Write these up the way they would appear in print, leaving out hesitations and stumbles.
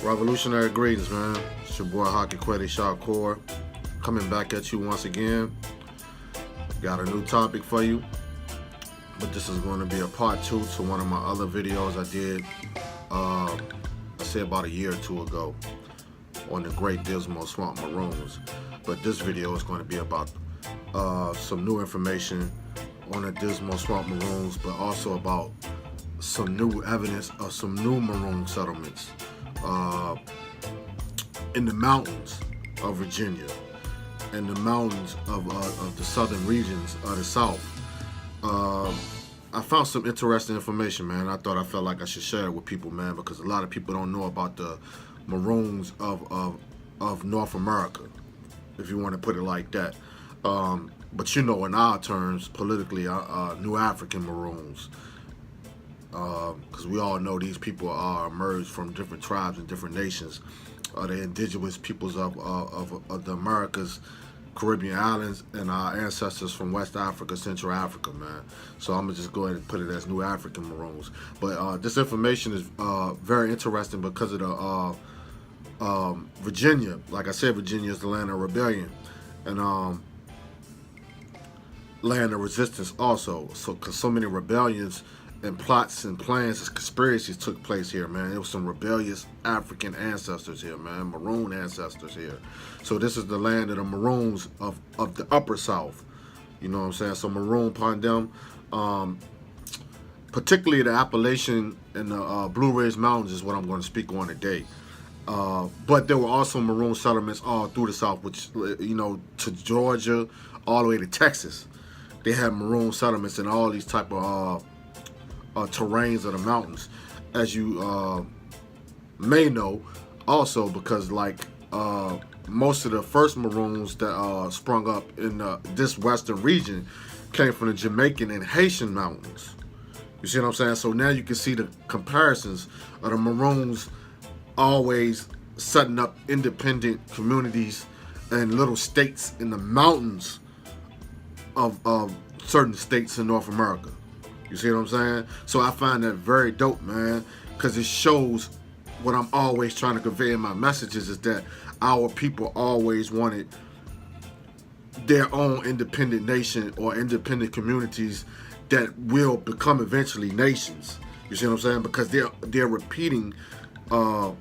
Revolutionary greetings, man. It's your boy Haki, Kweli, Shakur, coming back at you once again. Got a new topic for you, but this is going to be a part 2 to one of my other videos I did, I say about a year or two ago, on the great Dismal Swamp Maroons. But this video is going to be about some new information on the Dismal Swamp Maroons, but also about some new evidence of some new Maroon settlements in the mountains of Virginia and the mountains of the southern regions of the South. I found some interesting information, man. I felt like I should share it with people, man, because a lot of people don't know about the Maroons of North America, if you want to put it like that. But you know, in our terms, politically, New African Maroons. Because we all know these people are emerged from different tribes and different nations. The indigenous peoples of the Americas, Caribbean islands, and our ancestors from West Africa, Central Africa, man. So I'm gonna just go ahead and put it as New African Maroons. But this information is very interesting because of the Virginia. Like I said, Virginia is the land of rebellion and land of resistance also. So, because so many rebellions and plots and plans and conspiracies took place here, man. There was some rebellious African ancestors here, man. Maroon ancestors here. So this is the land of the Maroons of the Upper South. You know what I'm saying? So Maroon upon them, particularly the Appalachian and the Blue Ridge Mountains is what I'm going to speak on today. But there were also Maroon settlements all through the South, which, you know, to Georgia, all the way to Texas. They had Maroon settlements in all these type of terrains of the mountains, as you may know, also because like most of the first Maroons that sprung up in this western region came from the Jamaican and Haitian mountains. You see what I'm saying? So now you can see the comparisons of the Maroons always setting up independent communities and little states in the mountains of certain states in North America. You see what I'm saying? So I find that very dope, man, because it shows what I'm always trying to convey in my messages is that our people always wanted their own independent nation or independent communities that will become eventually nations. You see what I'm saying? Because they're repeating and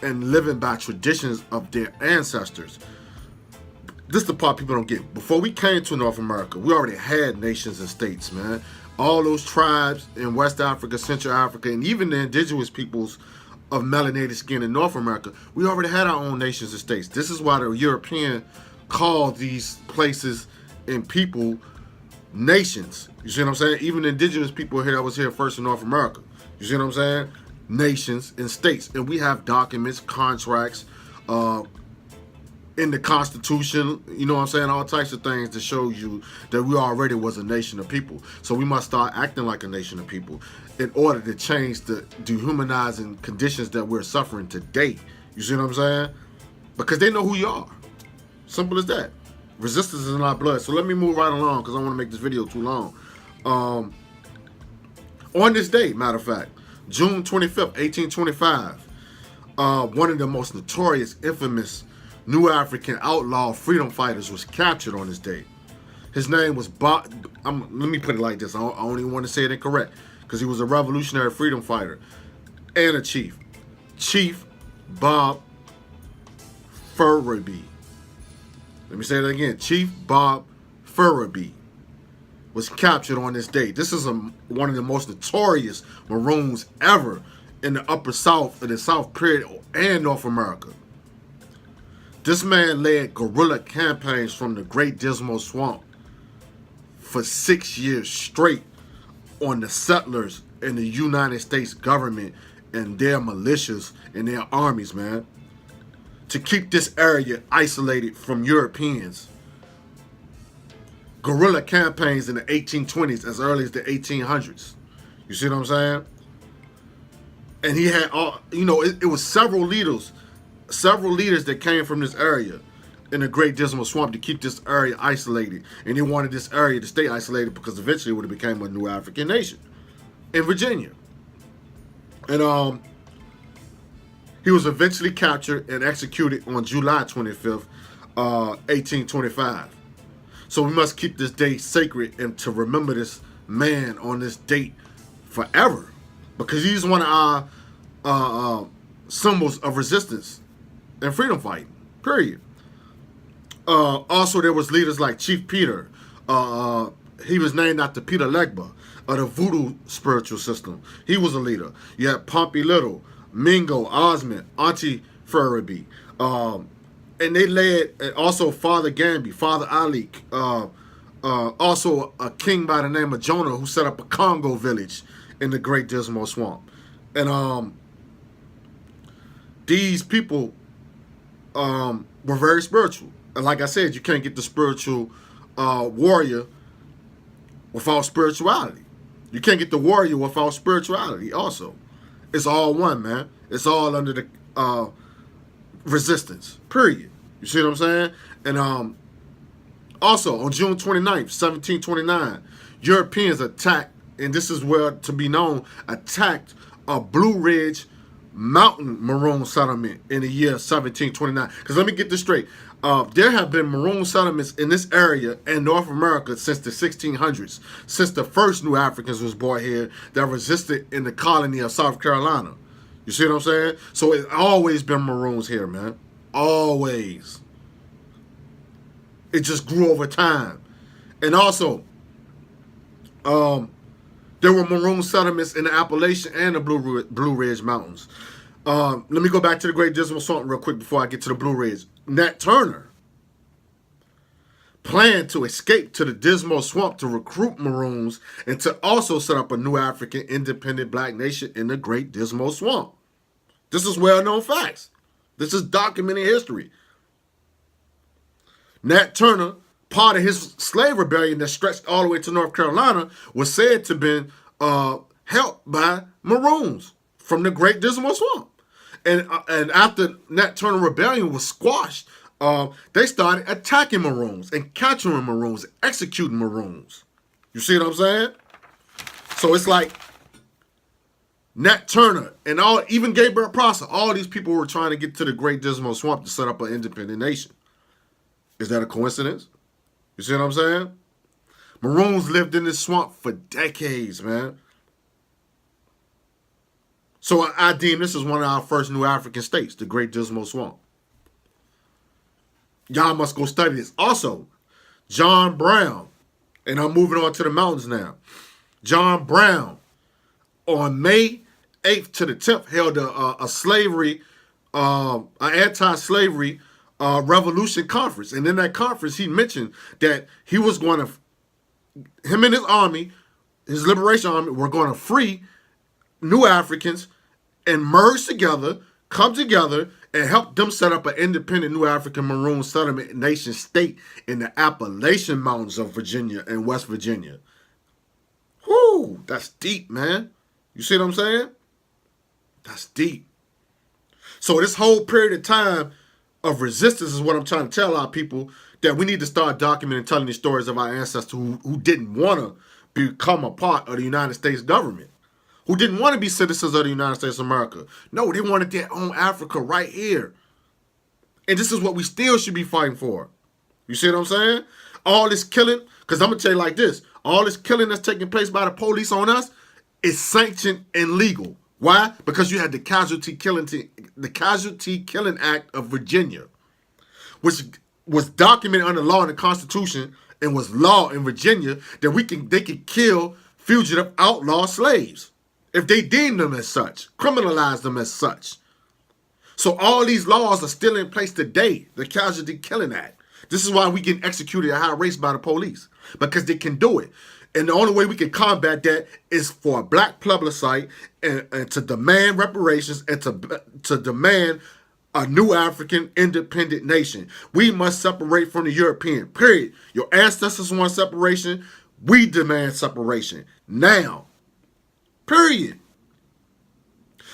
living by traditions of their ancestors. This is the part people don't get. Before we came to North America, we already had nations and states, man. All those tribes in West Africa, Central Africa, and even the indigenous peoples of melanated skin in North America, we already had our own nations and states. This is why the European called these places and people nations. You see what I'm saying? Even the indigenous people here that was here first in North America. You see what I'm saying? Nations and states. And we have documents, contracts, in the Constitution, you know what I'm saying, all types of things to show you that we already was a nation of people. So we must start acting like a nation of people in order to change the dehumanizing conditions that we're suffering today. You see what I'm saying? Because they know who you are. Simple as that. Resistance is in our blood. So let me move right along because I don't want to make this video too long. On this day, matter of fact, June 25th, 1825, one of the most notorious, infamous New African outlaw freedom fighters was captured on this day. His name was Bob. Let me put it like this. I don't even want to say it incorrect because he was a revolutionary freedom fighter and a chief. Chief Bob Ferebee. Let me say that again. Chief Bob Ferebee was captured on this day. This is one of the most notorious Maroons ever in the Upper South, in the South period, and North America. This man led guerrilla campaigns from the Great Dismal Swamp for 6 years straight on the settlers and the United States government and their militias and their armies, man, to keep this area isolated from Europeans. Guerrilla campaigns in the 1820s as early as the 1800s. You see what I'm saying? And he had all, you know, it was several leaders that came from this area in the Great Dismal Swamp to keep this area isolated. And they wanted this area to stay isolated because eventually it would have become a new African nation in Virginia. And He was eventually captured and executed on July 25th, 1825. So we must keep this day sacred and to remember this man on this date forever, because he's one of our symbols of resistance and freedom fighting. Period. Also, there was leaders like Chief Peter. He was named after Peter Legba of the Voodoo spiritual system. He was a leader. You had Pompey Little, Mingo, Osmond, Auntie Ferebee. And they led, also Father Gambi, Father Ali, also a king by the name of Jonah who set up a Congo village in the Great Dismal Swamp. And these people were very spiritual. And like I said, you can't get the spiritual warrior without spirituality. You can't get the warrior without spirituality also. It's all one, man. It's all under the resistance, period. You see what I'm saying? And also, on June 29th, 1729, Europeans attacked, and this is where to be known, attacked a Blue Ridge Mountain Maroon settlement in the year 1729. Because let me get this straight. There have been Maroon settlements in this area in North America since the 1600s, since the first New Africans was brought here that resisted in the colony of South Carolina. You see what I'm saying? So it's always been Maroons here, man. Always. It just grew over time. And also, there were Maroon settlements in the Appalachian and the Blue Ridge Mountains. Let me go back to the Great Dismal Swamp real quick before I get to the Blue Ridge. Nat Turner planned to escape to the Dismal Swamp to recruit Maroons and to also set up a new African independent black nation in the Great Dismal Swamp. This is well-known facts. This is documented history. Nat Turner, part of his slave rebellion that stretched all the way to North Carolina, was said to have been helped by Maroons from the Great Dismal Swamp. And after Nat Turner rebellion was squashed, they started attacking Maroons and capturing Maroons, executing Maroons. You see what I'm saying? So it's like Nat Turner and even Gabriel Prosser, all these people were trying to get to the Great Dismal Swamp to set up an independent nation. Is that a coincidence? You see what I'm saying? Maroons lived in this swamp for decades, man. So I deem this as one of our first New African states, the Great Dismal Swamp. Y'all must go study this. Also, John Brown, and I'm moving on to the mountains now. John Brown, on May 8th to the 10th, held a slavery, an anti-slavery revolution conference. And in that conference, he mentioned that he was going to, him and his army, his liberation army, were going to free New Africans and merge together, come together, and help them set up an independent New African Maroon settlement nation state in the Appalachian Mountains of Virginia and West Virginia. Whoo, that's deep, man. You see what I'm saying? That's deep. So this whole period of time of resistance is what I'm trying to tell our people, that we need to start documenting, telling the stories of our ancestors who didn't want to become a part of the United States government, who didn't want to be citizens of the United States of America. No, they wanted their own Africa right here. And this is what we still should be fighting for. You see what I'm saying? All this killing, because I'm going to tell you like this, all this killing that's taking place by the police on us is sanctioned and legal. Why? Because you had the Casualty Killing Act of Virginia, which was documented under law in the Constitution and was law in Virginia, that they could kill fugitive outlaw slaves if they deemed them as such, criminalize them as such. So all these laws are still in place today, the Casualty Killing Act. This is why we get executed at high rates by the police, because they can do it. And the only way we can combat that is for a black plebiscite and to demand reparations and to demand a new African independent nation. We must separate from the European, period. Your ancestors want separation. We demand separation now, period.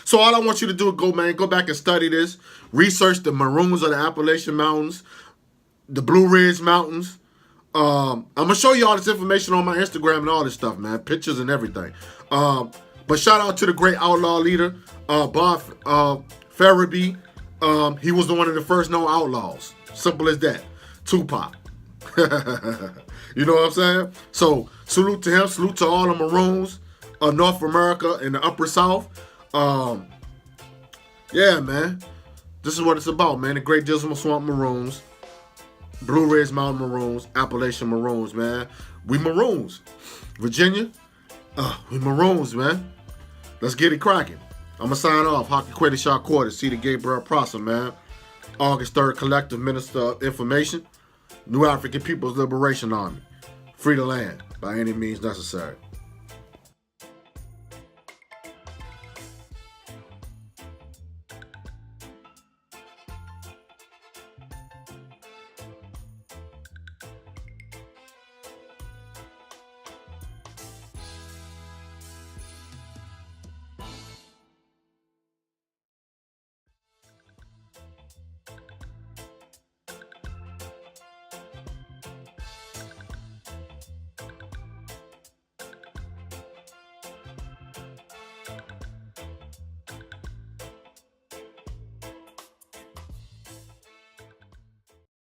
So all I want you to do is go back and study this. Research the Maroons of the Appalachian Mountains, the Blue Ridge Mountains. I'm going to show you all this information on my Instagram and all this stuff, man. Pictures and everything. But shout out to the great outlaw leader, Bob Ferebee, he was one of the first known outlaws. Simple as that. Tupac. You know what I'm saying? So salute to him. Salute to all the Maroons of North America and the Upper South. Yeah, man. This is what it's about, man. The Great Dismal Swamp Maroons. Blue Ridge Mountain Maroons. Appalachian Maroons, man. We Maroons. Virginia, we Maroons, man. Let's get it cracking. I'm going to sign off. Haki, Kweli, Shakur to see the Gabriel Prosser, man. August 3rd, Collective Minister of Information. New African People's Liberation Army. Free the land by any means necessary.